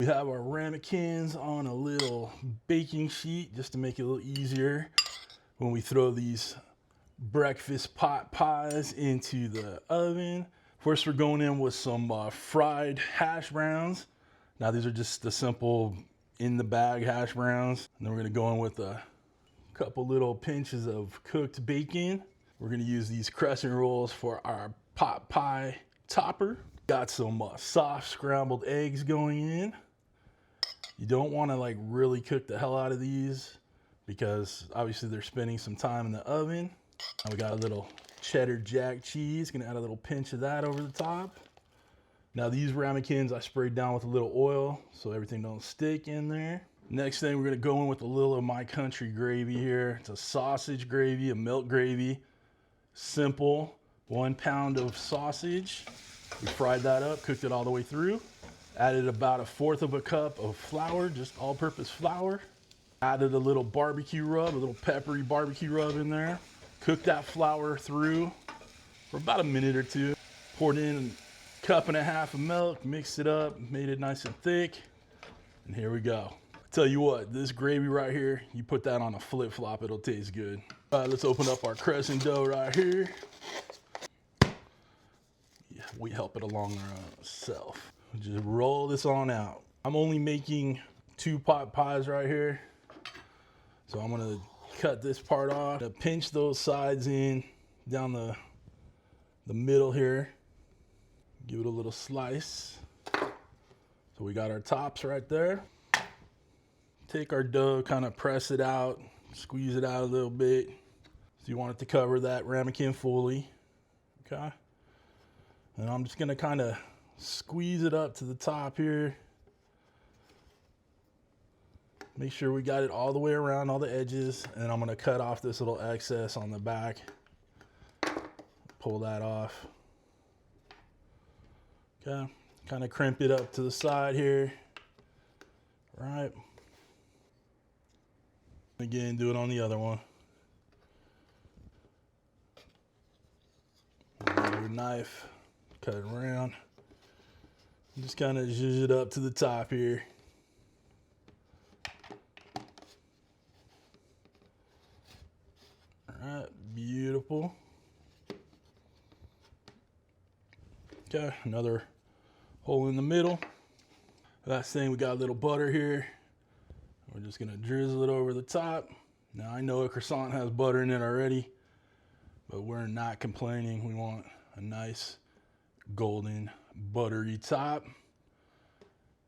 We have our ramekins on a little baking sheet just to make it a little easier when we throw these breakfast pot pies into the oven. First, we're going in with some fried hash browns. Now, these are just the simple in the bag hash browns. And then we're gonna go in with a couple little pinches of cooked bacon. We're gonna use these crescent rolls for our pot pie topper. Got some soft scrambled eggs going in. You don't wanna like really cook the hell out of these because obviously they're spending some time in the oven. Now we got a little cheddar jack cheese. Gonna add a little pinch of that over the top. Now these ramekins I sprayed down with a little oil so everything don't stick in there. Next thing, we're gonna go in with a little of my country gravy here. It's a sausage gravy, a milk gravy. Simple, 1 pound of sausage. We fried that up, cooked it all the way through. Added about 1/4 of a cup of flour, just all-purpose flour. Added a little barbecue rub, a little peppery barbecue rub in there. Cooked that flour through for about a minute or two. Poured in 1.5 cups of milk, mixed it up, made it nice and thick. And here we go. Tell you what, this gravy right here, you put that on a flip-flop, it'll taste good. All right, let's open up our crescent dough right here. Yeah, we help it along ourselves. Just roll this on out. I'm only making 2 pot pies right here. So I'm gonna cut this part off, pinch those sides in down the middle here. Give it a little slice. So we got our tops right there. Take our dough, kind of press it out, squeeze it out a little bit. So you want it to cover that ramekin fully, okay? And I'm just gonna kind of squeeze it up to the top here. Make sure we got it all the way around all the edges, and I'm gonna cut off this little excess on the back. Pull that off. Okay, kind of crimp it up to the side here. Right. Again, do it on the other one. Your knife, cut it around. Just kind of zhuzh it up to the top here. All right, beautiful. Okay, another hole in the middle. Last thing, we got a little butter here. We're just gonna drizzle it over the top. Now I know a croissant has butter in it already, but we're not complaining. We want a nice golden buttery top.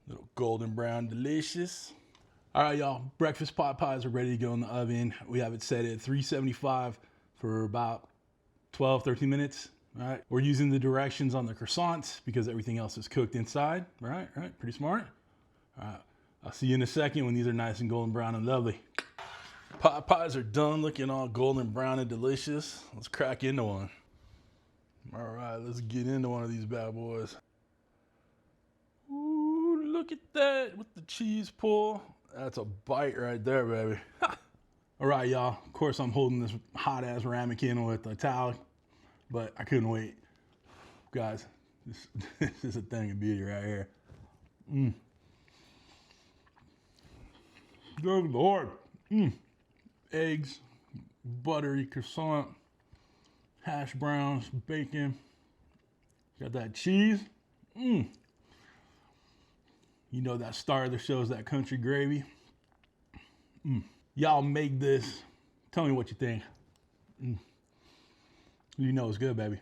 Little golden brown, delicious. All right, y'all, breakfast pot pies are ready to go in the oven. We have it set at 375 for about 12, 13 minutes. All right, we're using the directions on the croissants because everything else is cooked inside. Right, pretty smart. All right, I'll see you in a second when these are nice and golden brown and lovely. Pot pies are done, looking all golden brown and delicious. Let's crack into one. All right, let's get into one of these bad boys. Ooh, look at that with the cheese pull. That's a bite right there, baby. All right, y'all. Of course, I'm holding this hot-ass ramekin with a towel, but I couldn't wait. Guys, this is a thing of beauty right here. Good Lord. Eggs, buttery croissant, hash browns, bacon. Got that cheese. You know that star of the show is that country gravy. Y'all make this. Tell me what you think. You know it's good, baby.